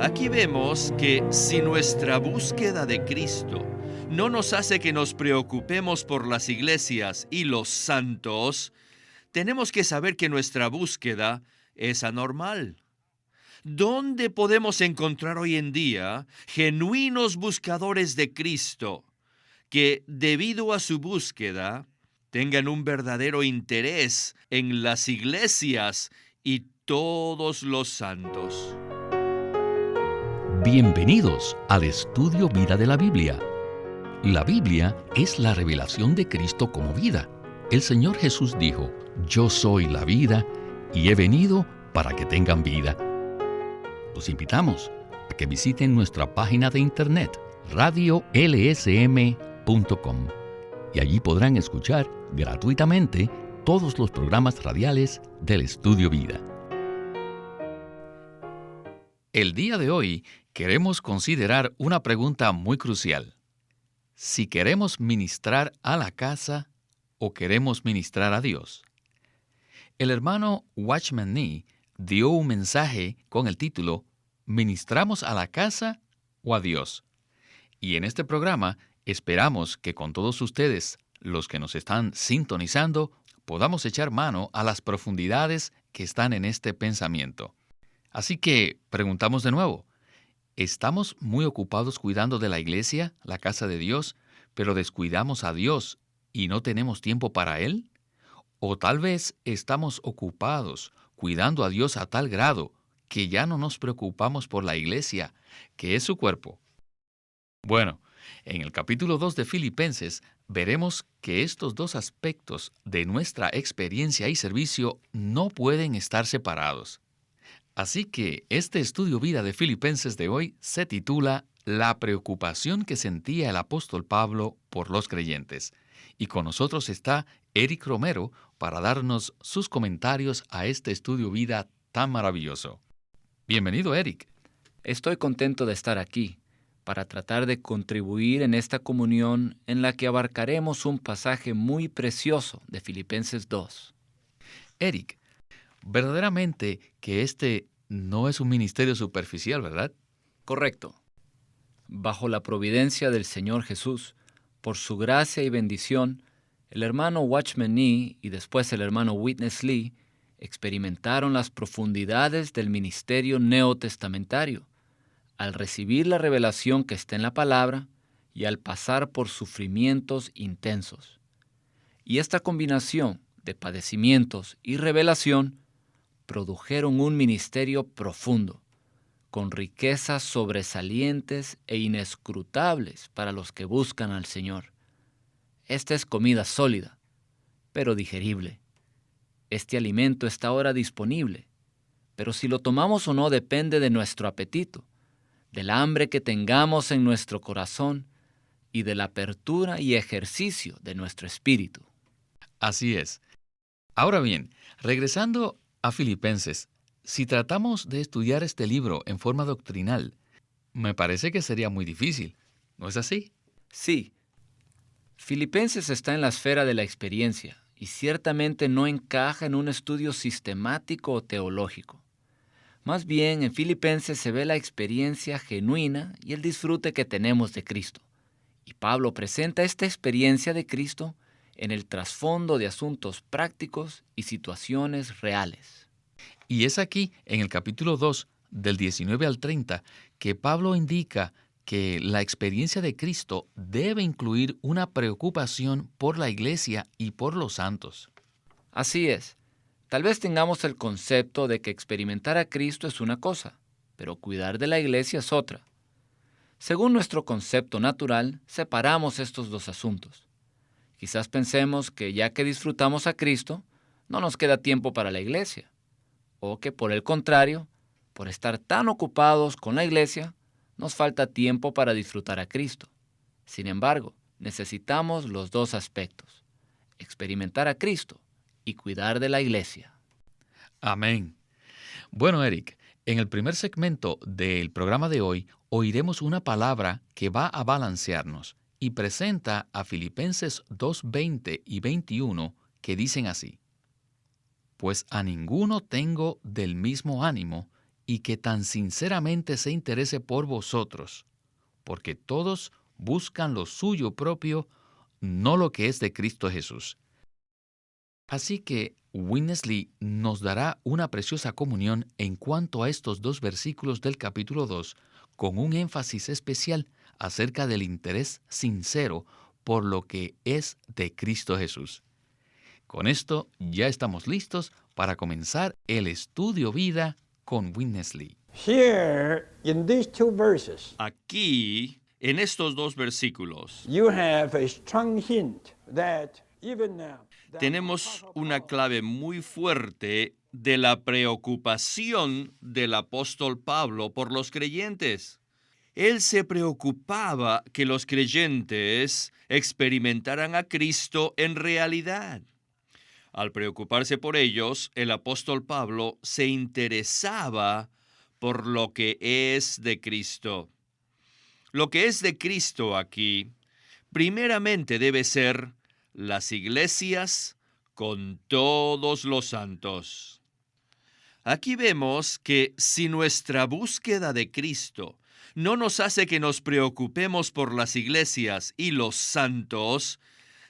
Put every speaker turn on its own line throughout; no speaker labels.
Aquí vemos que si nuestra búsqueda de Cristo no nos hace que nos preocupemos por las iglesias y los santos, tenemos que saber que nuestra búsqueda es anormal. ¿Dónde podemos encontrar hoy en día genuinos buscadores de Cristo que, debido a su búsqueda, tengan un verdadero interés en las iglesias y todos los santos?
Bienvenidos al estudio Vida de la Biblia. La Biblia es la revelación de Cristo como vida. El Señor Jesús dijo: "Yo soy la vida y he venido para que tengan vida". Los invitamos a que visiten nuestra página de internet radiolsm.com y allí podrán escuchar gratuitamente todos los programas radiales del Estudio Vida. El día de hoy queremos considerar una pregunta muy crucial: si queremos ministrar a la casa o queremos ministrar a Dios. El hermano Watchman Nee dio un mensaje con el título ¿Ministramos a la casa o a Dios? Y en este programa esperamos que con todos ustedes, los que nos están sintonizando, podamos echar mano a las profundidades que están en este pensamiento. Así que preguntamos de nuevo: ¿estamos muy ocupados cuidando de la iglesia, la casa de Dios, pero descuidamos a Dios y no tenemos tiempo para Él? ¿O tal vez estamos ocupados cuidando a Dios a tal grado que ya no nos preocupamos por la iglesia, que es su cuerpo? Bueno, en el capítulo 2 de Filipenses veremos que estos dos aspectos de nuestra experiencia y servicio no pueden estar separados. Así que este estudio vida de Filipenses de hoy se titula La preocupación que sentía el apóstol Pablo por los creyentes. Y con nosotros está Eric Romero para darnos sus comentarios a este estudio vida tan maravilloso. Bienvenido, Eric.
Estoy contento de estar aquí para tratar de contribuir en esta comunión en la que abarcaremos un pasaje muy precioso de Filipenses 2.
Eric, verdaderamente que este no es un ministerio superficial, ¿verdad?
Correcto. Bajo la providencia del Señor Jesús, por su gracia y bendición, el hermano Watchman Nee y después el hermano Witness Lee experimentaron las profundidades del ministerio neotestamentario al recibir la revelación que está en la palabra y al pasar por sufrimientos intensos. Y esta combinación de padecimientos y revelación produjeron un ministerio profundo, con riquezas sobresalientes e inescrutables para los que buscan al Señor. Esta es comida sólida, pero digerible. Este alimento está ahora disponible, pero si lo tomamos o no depende de nuestro apetito, del hambre que tengamos en nuestro corazón y de la apertura y ejercicio de nuestro espíritu.
Así es. Ahora bien, regresando a Filipenses, si tratamos de estudiar este libro en forma doctrinal, me parece que sería muy difícil, ¿no es así?
Sí, Filipenses está en la esfera de la experiencia y ciertamente no encaja en un estudio sistemático o teológico. Más bien, en Filipenses se ve la experiencia genuina y el disfrute que tenemos de Cristo. Y Pablo presenta esta experiencia de Cristo en el trasfondo de asuntos prácticos y situaciones reales.
Y es aquí, en el capítulo 2, del 19 al 30, que Pablo indica que la experiencia de Cristo debe incluir una preocupación por la iglesia y por los santos.
Así es. Tal vez tengamos el concepto de que experimentar a Cristo es una cosa, pero cuidar de la iglesia es otra. Según nuestro concepto natural, separamos estos dos asuntos. Quizás pensemos que ya que disfrutamos a Cristo, no nos queda tiempo para la iglesia. O que, por el contrario, por estar tan ocupados con la iglesia, nos falta tiempo para disfrutar a Cristo. Sin embargo, necesitamos los dos aspectos: experimentar a Cristo y cuidar de la iglesia.
Amén. Bueno, Eric, en el primer segmento del programa de hoy oiremos una palabra que va a balancearnos y presenta a Filipenses 2:20 y 21 que dicen así: Pues a ninguno tengo del mismo ánimo, y que tan sinceramente se interese por vosotros, porque todos buscan lo suyo propio, no lo que es de Cristo Jesús. Así que Witness Lee nos dará una preciosa comunión en cuanto a estos 2 versículos del capítulo 2, con un énfasis especial acerca del interés sincero por lo que es de Cristo Jesús. Con esto ya estamos listos para comenzar el estudio vida con Witness Lee.
Here, in these 2 verses,
Aquí, en estos 2 versículos,
you have a strong hint that even now,
tenemos una clave muy fuerte de la preocupación del apóstol Pablo por los creyentes. Él se preocupaba que los creyentes experimentaran a Cristo en realidad. Al preocuparse por ellos, el apóstol Pablo se interesaba por lo que es de Cristo. Lo que es de Cristo aquí, primeramente debe ser las iglesias con todos los santos. Aquí vemos que si nuestra búsqueda de Cristo no nos hace que nos preocupemos por las iglesias y los santos,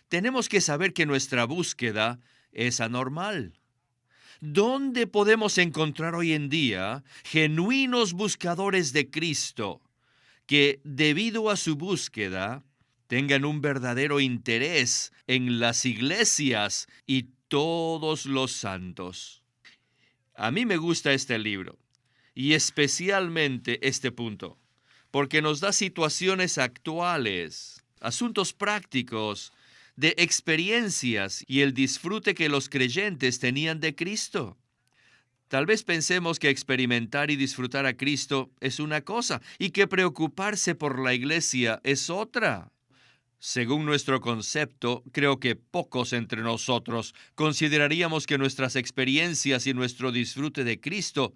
tenemos que saber que nuestra búsqueda es anormal. ¿Dónde podemos encontrar hoy en día genuinos buscadores de Cristo que, debido a su búsqueda, tengan un verdadero interés en las iglesias y todos los santos? A mí me gusta este libro, y especialmente este punto, porque nos da situaciones actuales, asuntos prácticos, de experiencias y el disfrute que los creyentes tenían de Cristo. Tal vez pensemos que experimentar y disfrutar a Cristo es una cosa y que preocuparse por la iglesia es otra. Según nuestro concepto, creo que pocos entre nosotros consideraríamos que nuestras experiencias y nuestro disfrute de Cristo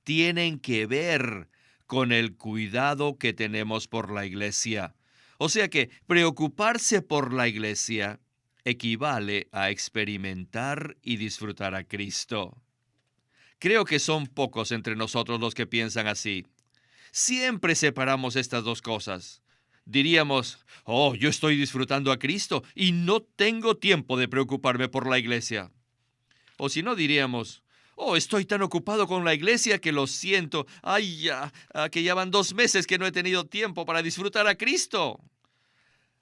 tienen que ver con el cuidado que tenemos por la iglesia. O sea que preocuparse por la iglesia equivale a experimentar y disfrutar a Cristo. Creo que son pocos entre nosotros los que piensan así. Siempre separamos estas 2 cosas. Diríamos, yo estoy disfrutando a Cristo y no tengo tiempo de preocuparme por la iglesia. O si no, diríamos, estoy tan ocupado con la iglesia que lo siento. Que ya van 2 meses que no he tenido tiempo para disfrutar a Cristo.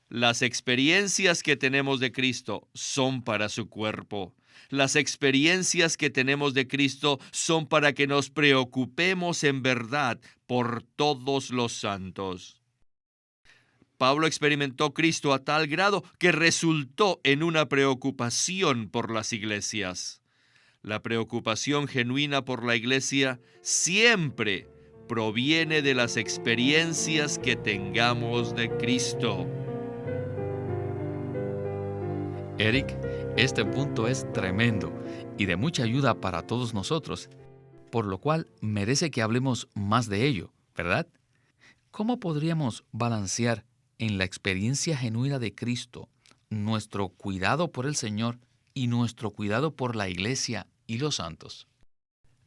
Las experiencias que tenemos de Cristo son para su cuerpo. Las experiencias que tenemos de Cristo son para que nos preocupemos en verdad por todos los santos. Pablo experimentó Cristo a tal grado que resultó en una preocupación por las iglesias. La preocupación genuina por la iglesia siempre proviene de las experiencias que tengamos de Cristo.
Eric, este punto es tremendo y de mucha ayuda para todos nosotros, por lo cual merece que hablemos más de ello, ¿verdad? ¿Cómo podríamos balancear en la experiencia genuina de Cristo nuestro cuidado por el Señor y nuestro cuidado por la iglesia y los santos?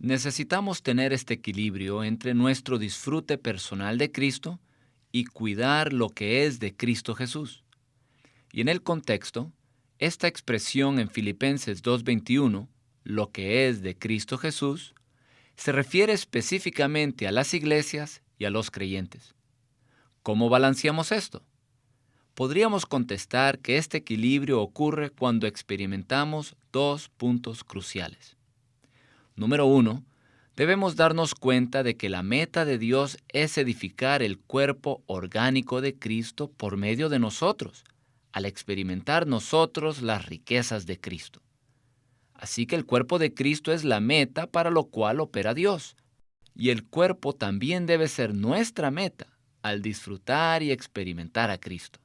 Necesitamos tener este equilibrio entre nuestro disfrute personal de Cristo y cuidar lo que es de Cristo Jesús. Y en el contexto, esta expresión en Filipenses 2:21, lo que es de Cristo Jesús, se refiere específicamente a las iglesias y a los creyentes. ¿Cómo balanceamos esto? Podríamos contestar que este equilibrio ocurre cuando experimentamos 2 puntos cruciales. Número 1, debemos darnos cuenta de que la meta de Dios es edificar el cuerpo orgánico de Cristo por medio de nosotros, al experimentar nosotros las riquezas de Cristo. Así que el cuerpo de Cristo es la meta para lo cual opera Dios, y el cuerpo también debe ser nuestra meta al disfrutar y experimentar a Cristo.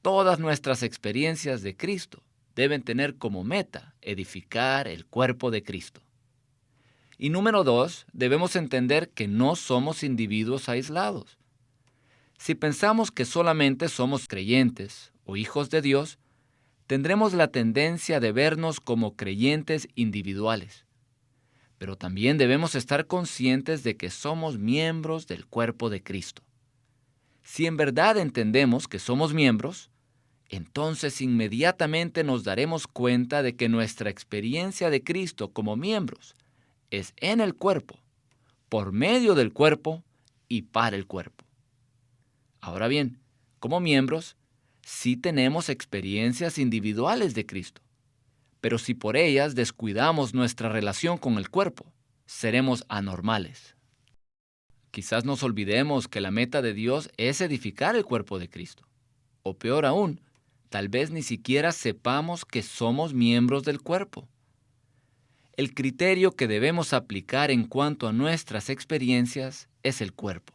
Todas nuestras experiencias de Cristo deben tener como meta edificar el cuerpo de Cristo. Y número 2, debemos entender que no somos individuos aislados. Si pensamos que solamente somos creyentes o hijos de Dios, tendremos la tendencia de vernos como creyentes individuales. pero también debemos estar conscientes de que somos miembros del cuerpo de Cristo. Si en verdad entendemos que somos miembros, entonces inmediatamente nos daremos cuenta de que nuestra experiencia de Cristo como miembros es en el cuerpo, por medio del cuerpo y para el cuerpo. Ahora bien, como miembros, sí tenemos experiencias individuales de Cristo, pero si por ellas descuidamos nuestra relación con el cuerpo, seremos anormales. Quizás nos olvidemos que la meta de Dios es edificar el cuerpo de Cristo. O peor aún, tal vez ni siquiera sepamos que somos miembros del cuerpo. El criterio que debemos aplicar en cuanto a nuestras experiencias es el cuerpo.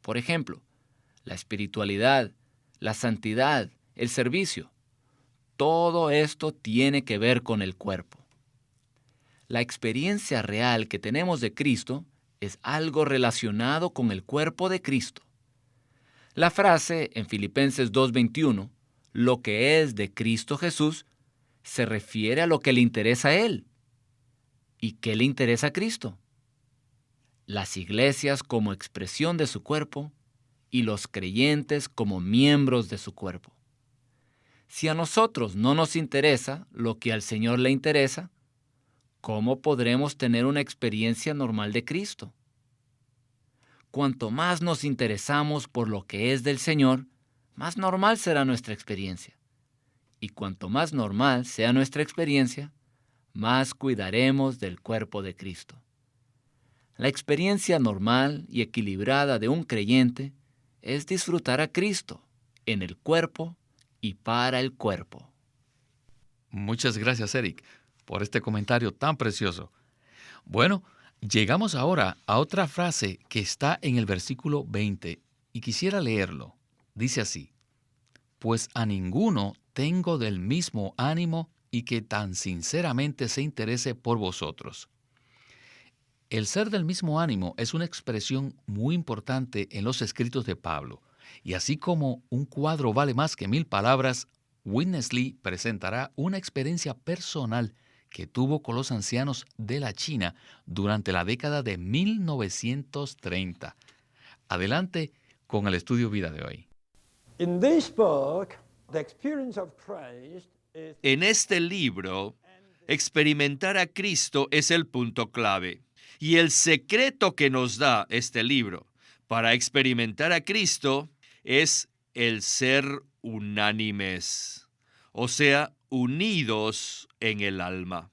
Por ejemplo, la espiritualidad, la santidad, el servicio. Todo esto tiene que ver con el cuerpo. La experiencia real que tenemos de Cristo es algo relacionado con el cuerpo de Cristo. La frase en Filipenses 2:21, lo que es de Cristo Jesús, se refiere a lo que le interesa a Él. ¿Y qué le interesa a Cristo? Las iglesias como expresión de su cuerpo y los creyentes como miembros de su cuerpo. Si a nosotros no nos interesa lo que al Señor le interesa, ¿cómo podremos tener una experiencia normal de Cristo? Cuanto más nos interesamos por lo que es del Señor, más normal será nuestra experiencia. Y cuanto más normal sea nuestra experiencia, más cuidaremos del cuerpo de Cristo. La experiencia normal y equilibrada de un creyente es disfrutar a Cristo en el cuerpo y para el cuerpo.
Muchas gracias, Eric, por este comentario tan precioso. Bueno, llegamos ahora a otra frase que está en el versículo 20 y quisiera leerlo. Dice así: pues a ninguno tengo del mismo ánimo y que tan sinceramente se interese por vosotros. El ser del mismo ánimo es una expresión muy importante en los escritos de Pablo, y así como un cuadro vale más que 1000 palabras, Witness Lee presentará una experiencia personal que tuvo con los ancianos de la China durante la década de 1930. Adelante con el estudio vida de hoy.
In this book, the experience of Christ is
En este libro, experimentar a Cristo es el punto clave. Y el secreto que nos da este libro para experimentar a Cristo es el ser unánimes, o sea, unidos en el alma.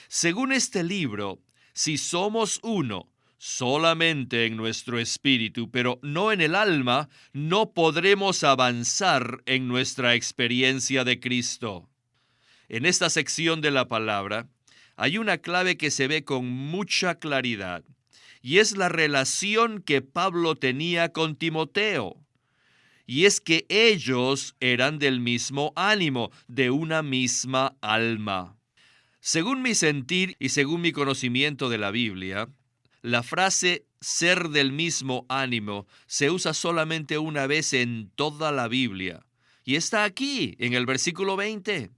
Según este libro, si somos uno solamente en nuestro espíritu, pero no en el alma, no podremos avanzar en nuestra experiencia de Cristo. En esta sección de la palabra, hay una clave que se ve con mucha claridad, y es la relación que Pablo tenía con Timoteo. Y es que ellos eran del mismo ánimo, de una misma alma. Según mi sentir y según mi conocimiento de la Biblia, la frase ser del mismo ánimo se usa solamente una vez en toda la Biblia. Y está aquí, en el versículo 20.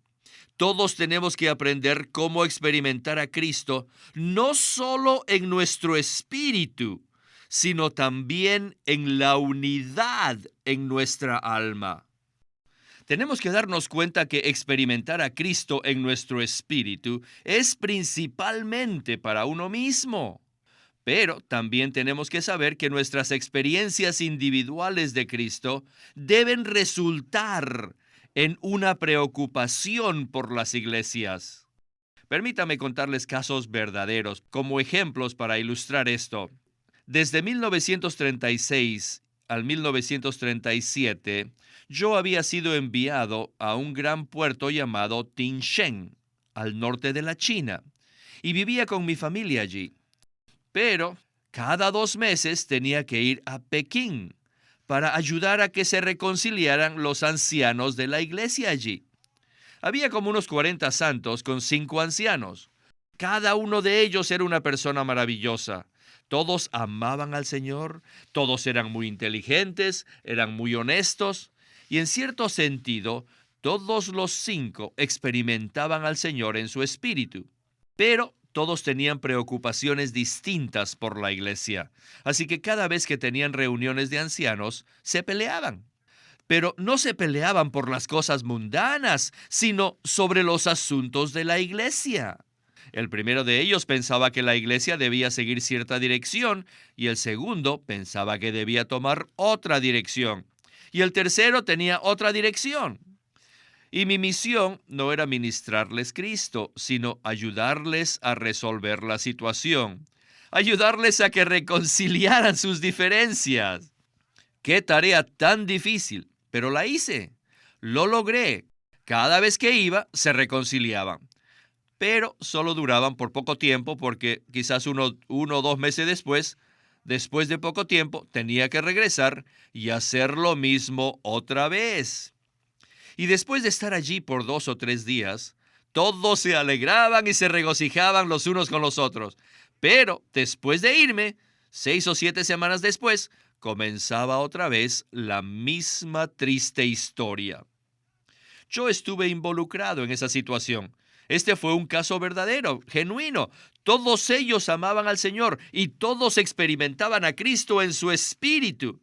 Todos tenemos que aprender cómo experimentar a Cristo, no solo en nuestro espíritu, sino también en la unidad en nuestra alma. Tenemos que darnos cuenta que experimentar a Cristo en nuestro espíritu es principalmente para uno mismo. Pero también tenemos que saber que nuestras experiencias individuales de Cristo deben resultar en una preocupación por las iglesias. Permítame contarles casos verdaderos como ejemplos para ilustrar esto. Desde 1936 al 1937, yo había sido enviado a un gran puerto llamado Tianjin, al norte de la China, y vivía con mi familia allí. Pero cada 2 meses tenía que ir a Pekín para ayudar a que se reconciliaran los ancianos de la iglesia allí. Había como unos 40 santos con 5 ancianos. Cada uno de ellos era una persona maravillosa. Todos amaban al Señor, todos eran muy inteligentes, eran muy honestos, y en cierto sentido, todos los 5 experimentaban al Señor en su espíritu. Pero todos tenían preocupaciones distintas por la iglesia, así que cada vez que tenían reuniones de ancianos, se peleaban. Pero no se peleaban por las cosas mundanas, sino sobre los asuntos de la iglesia. El primero de ellos pensaba que la iglesia debía seguir cierta dirección, y el segundo pensaba que debía tomar otra dirección, y el tercero tenía otra dirección. Y mi misión no era ministrarles Cristo, sino ayudarles a resolver la situación, ayudarles a que reconciliaran sus diferencias. ¡Qué tarea tan difícil! Pero la hice. Lo logré. Cada vez que iba, se reconciliaban. Pero solo duraban por poco tiempo porque quizás uno o 2 meses después de poco tiempo, tenía que regresar y hacer lo mismo otra vez. Y después de estar allí por 2 o 3 días, todos se alegraban y se regocijaban los unos con los otros. Pero después de irme, 6 o 7 semanas después, comenzaba otra vez la misma triste historia. Yo estuve involucrado en esa situación. Este fue un caso verdadero, genuino. Todos ellos amaban al Señor y todos experimentaban a Cristo en su espíritu.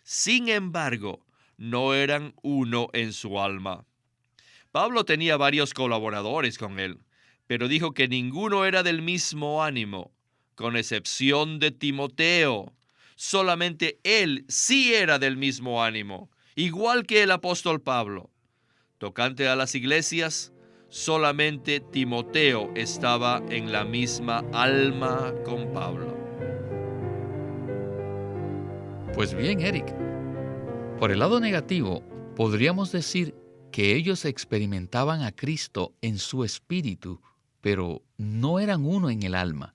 Sin embargo, no eran uno en su alma. Pablo tenía varios colaboradores con él, pero dijo que ninguno era del mismo ánimo, con excepción de Timoteo. Solamente él sí era del mismo ánimo, igual que el apóstol Pablo. Tocante a las iglesias, solamente Timoteo estaba en la misma alma con Pablo.
Pues bien, Eric, por el lado negativo, podríamos decir que ellos experimentaban a Cristo en su espíritu, pero no eran uno en el alma.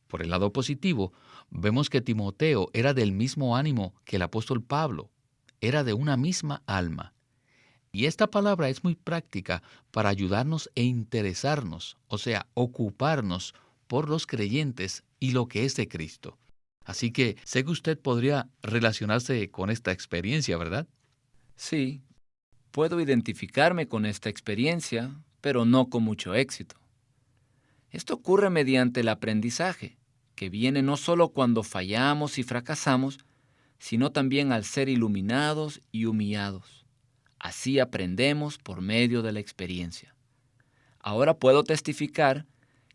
Por el lado positivo, vemos que Timoteo era del mismo ánimo que el apóstol Pablo, era de una misma alma. Y esta palabra es muy práctica para ayudarnos e interesarnos, o sea, ocuparnos por los creyentes y lo que es de Cristo. Así que sé que usted podría relacionarse con esta experiencia, ¿verdad?
Sí, puedo identificarme con esta experiencia, pero no con mucho éxito. Esto ocurre mediante el aprendizaje, que viene no solo cuando fallamos y fracasamos, sino también al ser iluminados y humillados. Así aprendemos por medio de la experiencia. Ahora puedo testificar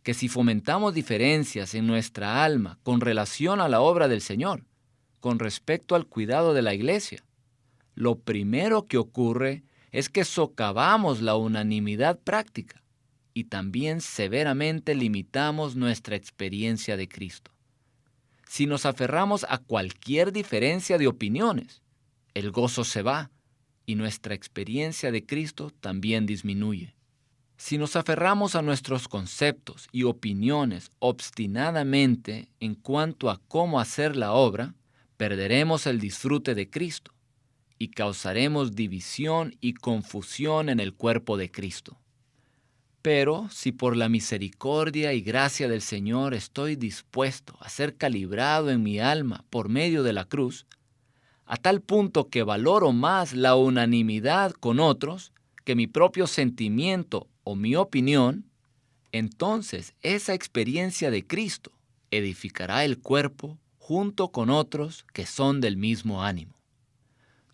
que si fomentamos diferencias en nuestra alma con relación a la obra del Señor, con respecto al cuidado de la iglesia, lo primero que ocurre es que socavamos la unanimidad práctica y también severamente limitamos nuestra experiencia de Cristo. Si nos aferramos a cualquier diferencia de opiniones, el gozo se va y nuestra experiencia de Cristo también disminuye. Si nos aferramos a nuestros conceptos y opiniones obstinadamente en cuanto a cómo hacer la obra, perderemos el disfrute de Cristo y causaremos división y confusión en el cuerpo de Cristo. Pero si por la misericordia y gracia del Señor estoy dispuesto a ser calibrado en mi alma por medio de la cruz, a tal punto que valoro más la unanimidad con otros que mi propio sentimiento o mi opinión, entonces esa experiencia de Cristo edificará el cuerpo junto con otros que son del mismo ánimo.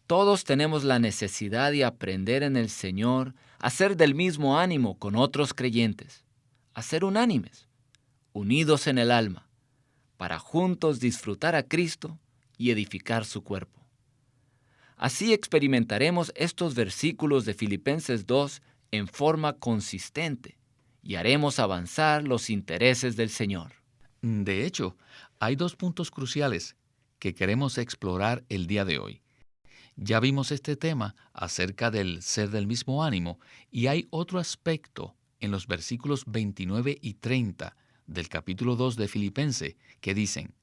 Todos tenemos la necesidad de aprender en el Señor a ser del mismo ánimo con otros creyentes, a ser unánimes, unidos en el alma, para juntos disfrutar a Cristo y edificar su cuerpo. Así experimentaremos estos versículos de Filipenses 2 en forma consistente y haremos avanzar los intereses del Señor.
De hecho, hay 2 puntos cruciales que queremos explorar el día de hoy. Ya vimos este tema acerca del ser del mismo ánimo y hay otro aspecto en los versículos 29 y 30 del capítulo 2 de Filipenses que dicen: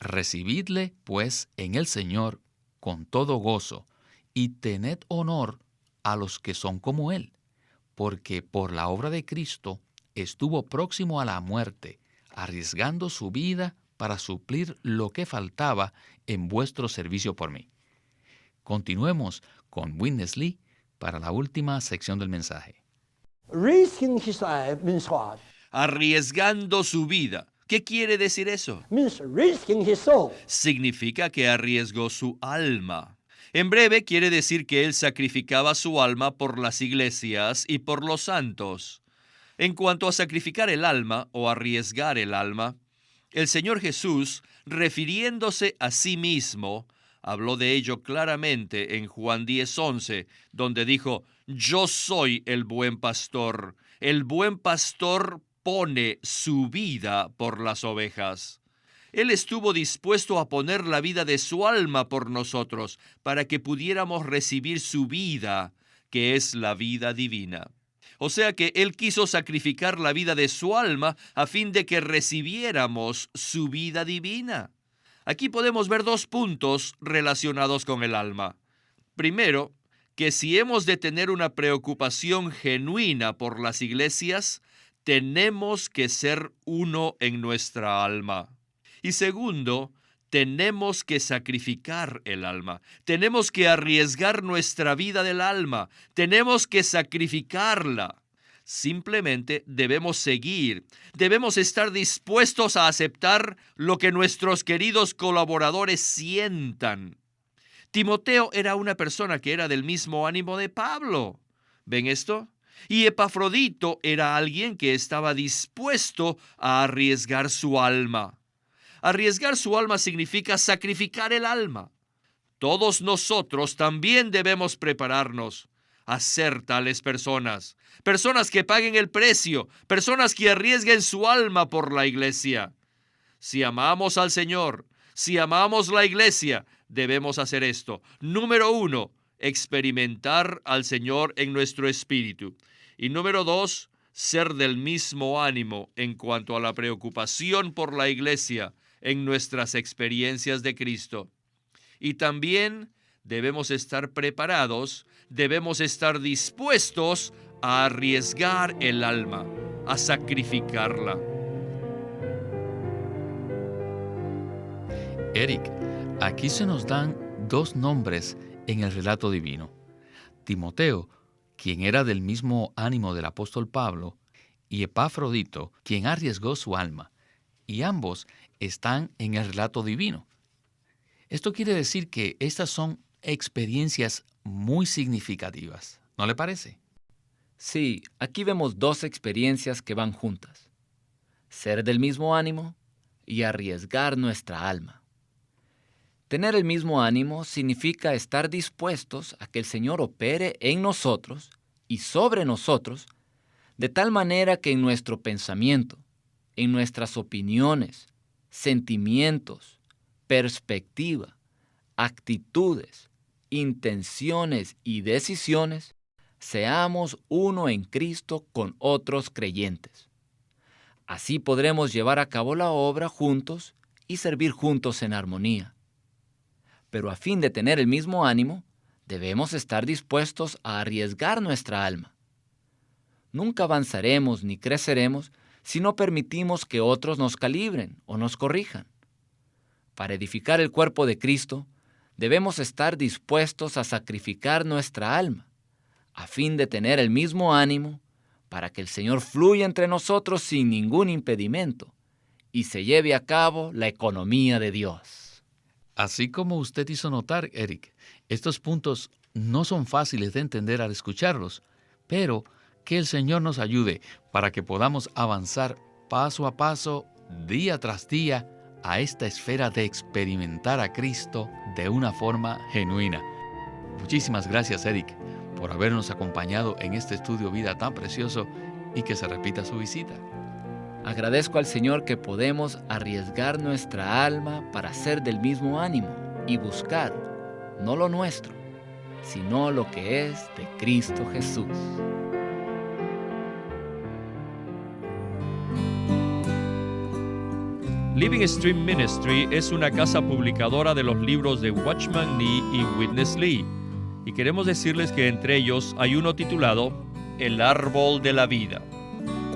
«Recibidle, pues, en el Señor con todo gozo, y tened honor a los que son como Él, porque por la obra de Cristo estuvo próximo a la muerte, arriesgando su vida para suplir lo que faltaba en vuestro servicio por mí». Continuemos con Witness Lee para la última sección del mensaje.
Risking his life means what?
arriesgando su vida. ¿Qué quiere decir eso?
Means risking his soul.
Significa que arriesgó su alma. En breve, quiere decir que él sacrificaba su alma por las iglesias y por los santos. En cuanto a sacrificar el alma o arriesgar el alma, el Señor Jesús, refiriéndose a sí mismo, habló de ello claramente en Juan 10:11, donde dijo: Yo soy el buen pastor. El buen pastor pone su vida por las ovejas. Él estuvo dispuesto a poner la vida de su alma por nosotros, para que pudiéramos recibir su vida, que es la vida divina. O sea que Él quiso sacrificar la vida de su alma a fin de que recibiéramos su vida divina. Aquí podemos ver dos puntos relacionados con el alma. Primero, que si hemos de tener una preocupación genuina por las iglesias, tenemos que ser uno en nuestra alma. Y segundo, tenemos que sacrificar el alma. Tenemos que arriesgar nuestra vida del alma. Tenemos que sacrificarla. Simplemente debemos seguir. Debemos estar dispuestos a aceptar lo que nuestros queridos colaboradores sientan. Timoteo era una persona que era del mismo ánimo de Pablo. ¿Ven esto? Y Epafrodito era alguien que estaba dispuesto a arriesgar su alma. Arriesgar su alma significa sacrificar el alma. Todos nosotros también debemos prepararnos a ser tales personas. Personas que paguen el precio, personas que arriesguen su alma por la iglesia. Si amamos al Señor, si amamos la iglesia, debemos hacer esto. Número 1, experimentar al Señor en nuestro espíritu. Y número 2, ser del mismo ánimo en cuanto a la preocupación por la iglesia en nuestras experiencias de Cristo. Y también debemos estar preparados, debemos estar dispuestos a arriesgar el alma, a sacrificarla.
Eric, aquí se nos dan dos nombres en el relato divino. Timoteo, quien era del mismo ánimo del apóstol Pablo, y Epafrodito, quien arriesgó su alma. Y ambos están en el relato divino. Esto quiere decir que estas son experiencias muy significativas, ¿no le parece?
Sí, aquí vemos dos experiencias que van juntas. Ser del mismo ánimo y arriesgar nuestra alma. Tener el mismo ánimo significa estar dispuestos a que el Señor opere en nosotros y sobre nosotros, de tal manera que en nuestro pensamiento, en nuestras opiniones, sentimientos, perspectiva, actitudes, intenciones y decisiones, seamos uno en Cristo con otros creyentes. Así podremos llevar a cabo la obra juntos y servir juntos en armonía. Pero a fin de tener el mismo ánimo, debemos estar dispuestos a arriesgar nuestra alma. Nunca avanzaremos ni creceremos si no permitimos que otros nos calibren o nos corrijan. Para edificar el cuerpo de Cristo, debemos estar dispuestos a sacrificar nuestra alma, a fin de tener el mismo ánimo, para que el Señor fluya entre nosotros sin ningún impedimento y se lleve a cabo la economía de Dios.
Así como usted hizo notar, Eric, estos puntos no son fáciles de entender al escucharlos, pero que el Señor nos ayude para que podamos avanzar paso a paso, día tras día, a esta esfera de experimentar a Cristo de una forma genuina. Muchísimas gracias, Eric, por habernos acompañado en este estudio vida tan precioso y que se repita su visita.
Agradezco al Señor que podemos arriesgar nuestra alma para ser del mismo ánimo y buscar, no lo nuestro, sino lo que es de Cristo Jesús.
Living Stream Ministry es una casa publicadora de los libros de Watchman Nee y Witness Lee. Y queremos decirles que entre ellos hay uno titulado El árbol de la vida.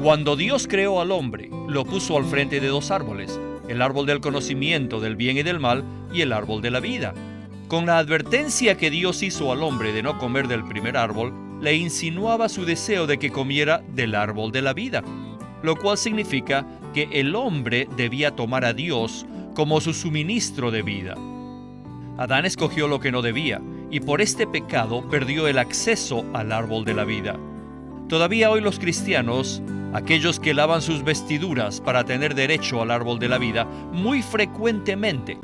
Cuando Dios creó al hombre, lo puso al frente de dos árboles, el árbol del conocimiento del bien y del mal y el árbol de la vida. Con la advertencia que Dios hizo al hombre de no comer del primer árbol, le insinuaba su deseo de que comiera del árbol de la vida. lo cual significa que el hombre debía tomar a Dios como su suministro de vida. Adán escogió lo que no debía, y por este pecado perdió el acceso al árbol de la vida. Todavía hoy los cristianos, aquellos que lavan sus vestiduras para tener derecho al árbol de la vida, muy frecuentemente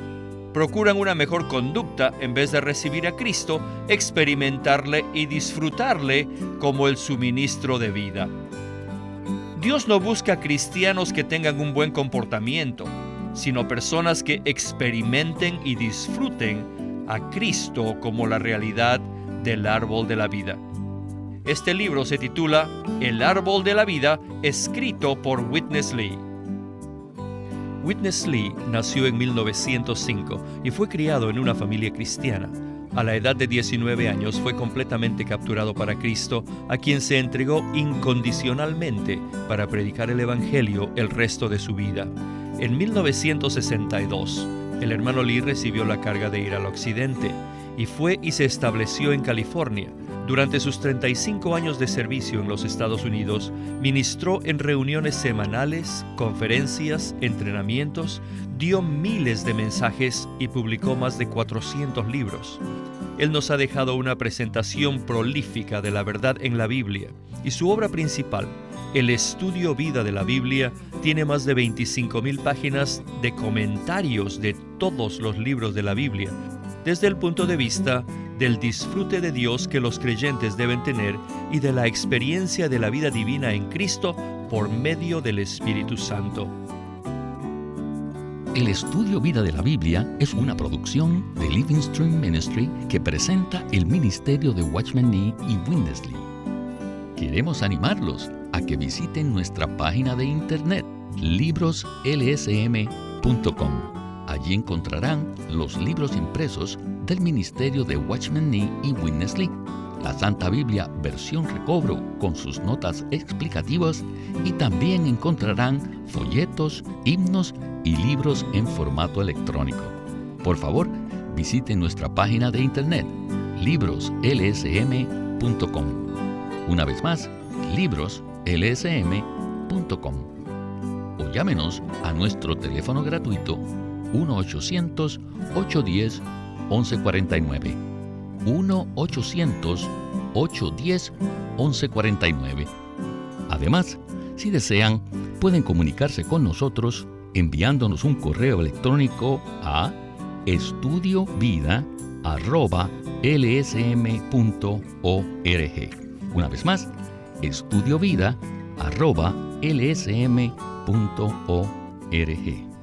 procuran una mejor conducta en vez de recibir a Cristo, experimentarle y disfrutarle como el suministro de vida. Dios no busca cristianos que tengan un buen comportamiento, sino personas que experimenten y disfruten a Cristo como la realidad del árbol de la vida. Este libro se titula El árbol de la vida, escrito por Witness Lee. Witness Lee nació en 1905 y fue criado en una familia cristiana. A la edad de 19 años fue completamente capturado para Cristo, a quien se entregó incondicionalmente para predicar el Evangelio el resto de su vida. En 1962, el hermano Lee recibió la carga de ir al occidente y fue y se estableció en California. Durante sus 35 años de servicio en los Estados Unidos, ministró en reuniones semanales, conferencias, entrenamientos, dio miles de mensajes y publicó más de 400 libros. Él nos ha dejado una presentación prolífica de la verdad en la Biblia, y su obra principal, el Estudio Vida de la Biblia, tiene más de 25,000 páginas de comentarios de todos los libros de la Biblia, desde el punto de vista del disfrute de Dios que los creyentes deben tener y de la experiencia de la vida divina en Cristo por medio del Espíritu Santo.
El Estudio Vida de la Biblia es una producción de Living Stream Ministry que presenta el ministerio de Watchman Nee y Witness Lee. Queremos animarlos a que visiten nuestra página de internet libroslsm.com. Allí encontrarán los libros impresos del ministerio de Watchman Nee y Witness Lee, la Santa Biblia versión recobro con sus notas explicativas, y también encontrarán folletos, himnos y libros en formato electrónico. Por favor, visiten nuestra página de internet libroslsm.com. Una vez más, libroslsm.com. O llámenos a nuestro teléfono gratuito 1-800-810-1149. 1-800-810-1149. Además, si desean, pueden comunicarse con nosotros enviándonos un correo electrónico a estudiovida@lsm.org. Una vez más, estudiovida@lsm.org.